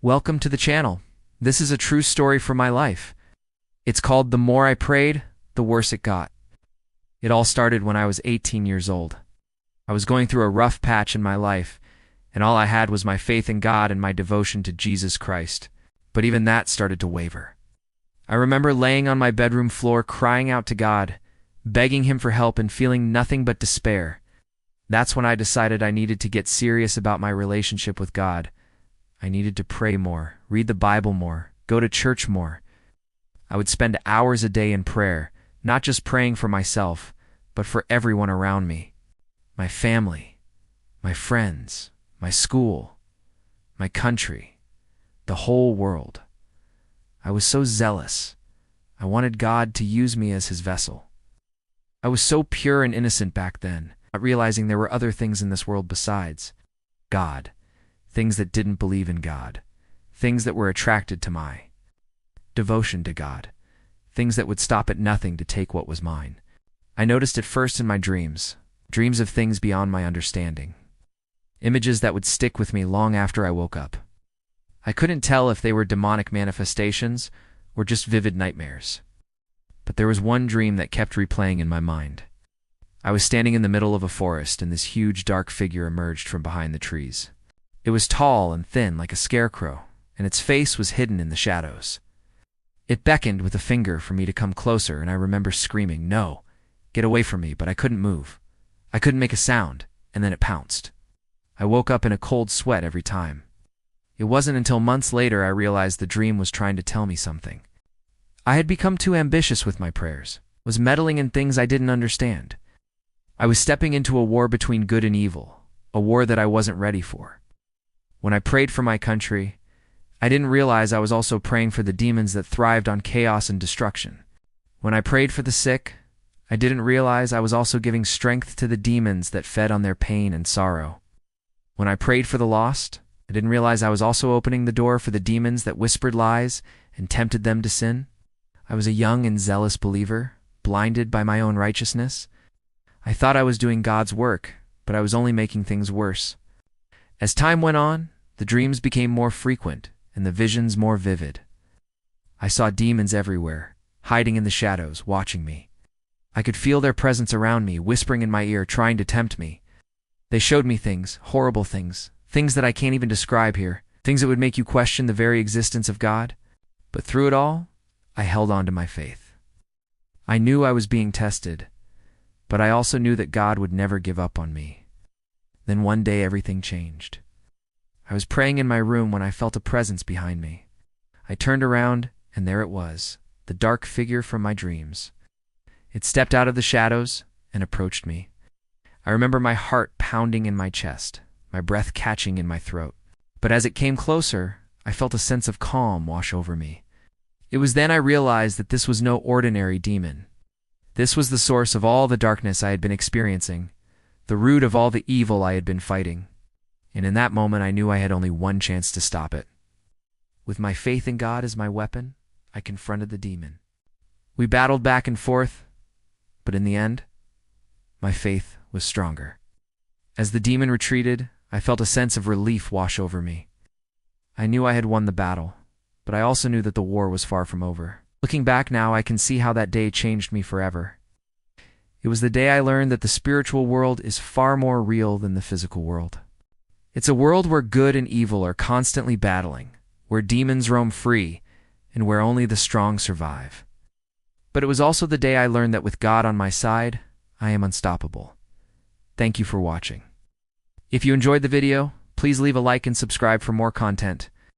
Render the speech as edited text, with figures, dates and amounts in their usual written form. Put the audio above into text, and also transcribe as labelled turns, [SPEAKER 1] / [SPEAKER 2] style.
[SPEAKER 1] Welcome to the channel. This is a true story from my life. It's called The More I Prayed, the Worse It Got. It all started when I was 18 years old. I was going through a rough patch in my life, and all I had was my faith in God and my devotion to Jesus Christ. But even that started to waver. I remember laying on my bedroom floor crying out to God, begging Him for help and feeling nothing but despair. That's when I decided I needed to get serious about my relationship with God. I needed to pray more, read the Bible more, go to church more. I would spend hours a day in prayer, not just praying for myself, but for everyone around me. My family, my friends, my school, my country, the whole world. I was so zealous. I wanted God to use me as His vessel. I was so pure and innocent back then, not realizing there were other things in this world besides God. Things that didn't believe in God, things that were attracted to my devotion to God, things that would stop at nothing to take what was mine. I noticed it first in my dreams of things beyond my understanding, images that would stick with me long after I woke up. I couldn't tell if they were demonic manifestations or just vivid nightmares. But there was one dream that kept replaying in my mind. I was standing in the middle of a forest, and this huge dark figure emerged from behind the trees. It was tall and thin like a scarecrow, and its face was hidden in the shadows. It beckoned with a finger for me to come closer, and I remember screaming, "No, get away from me," but I couldn't move. I couldn't make a sound, and then it pounced. I woke up in a cold sweat every time. It wasn't until months later I realized the dream was trying to tell me something. I had become too ambitious with my prayers, was meddling in things I didn't understand. I was stepping into a war between good and evil, a war that I wasn't ready for. When I prayed for my country, I didn't realize I was also praying for the demons that thrived on chaos and destruction. When I prayed for the sick, I didn't realize I was also giving strength to the demons that fed on their pain and sorrow. When I prayed for the lost, I didn't realize I was also opening the door for the demons that whispered lies and tempted them to sin. I was a young and zealous believer, blinded by my own righteousness. I thought I was doing God's work, but I was only making things worse. As time went on, the dreams became more frequent and the visions more vivid. I saw demons everywhere, hiding in the shadows, watching me. I could feel their presence around me, whispering in my ear, trying to tempt me. They showed me things, horrible things, things that I can't even describe here, things that would make you question the very existence of God. But through it all, I held on to my faith. I knew I was being tested, but I also knew that God would never give up on me. Then one day everything changed. I was praying in my room when I felt a presence behind me. I turned around, and there it was, the dark figure from my dreams. It stepped out of the shadows and approached me. I remember my heart pounding in my chest, my breath catching in my throat. But as it came closer, I felt a sense of calm wash over me. It was then I realized that this was no ordinary demon. This was the source of all the darkness I had been experiencing, the root of all the evil I had been fighting. And in that moment I knew I had only one chance to stop it. With my faith in God as my weapon, I confronted the demon. We battled back and forth, but in the end, my faith was stronger. As the demon retreated, I felt a sense of relief wash over me. I knew I had won the battle, but I also knew that the war was far from over. Looking back now, I can see how that day changed me forever. It was the day I learned that the spiritual world is far more real than the physical world. It's a world where good and evil are constantly battling, where demons roam free, and where only the strong survive. But it was also the day I learned that with God on my side, I am unstoppable. Thank you for watching. If you enjoyed the video, please leave a like and subscribe for more content.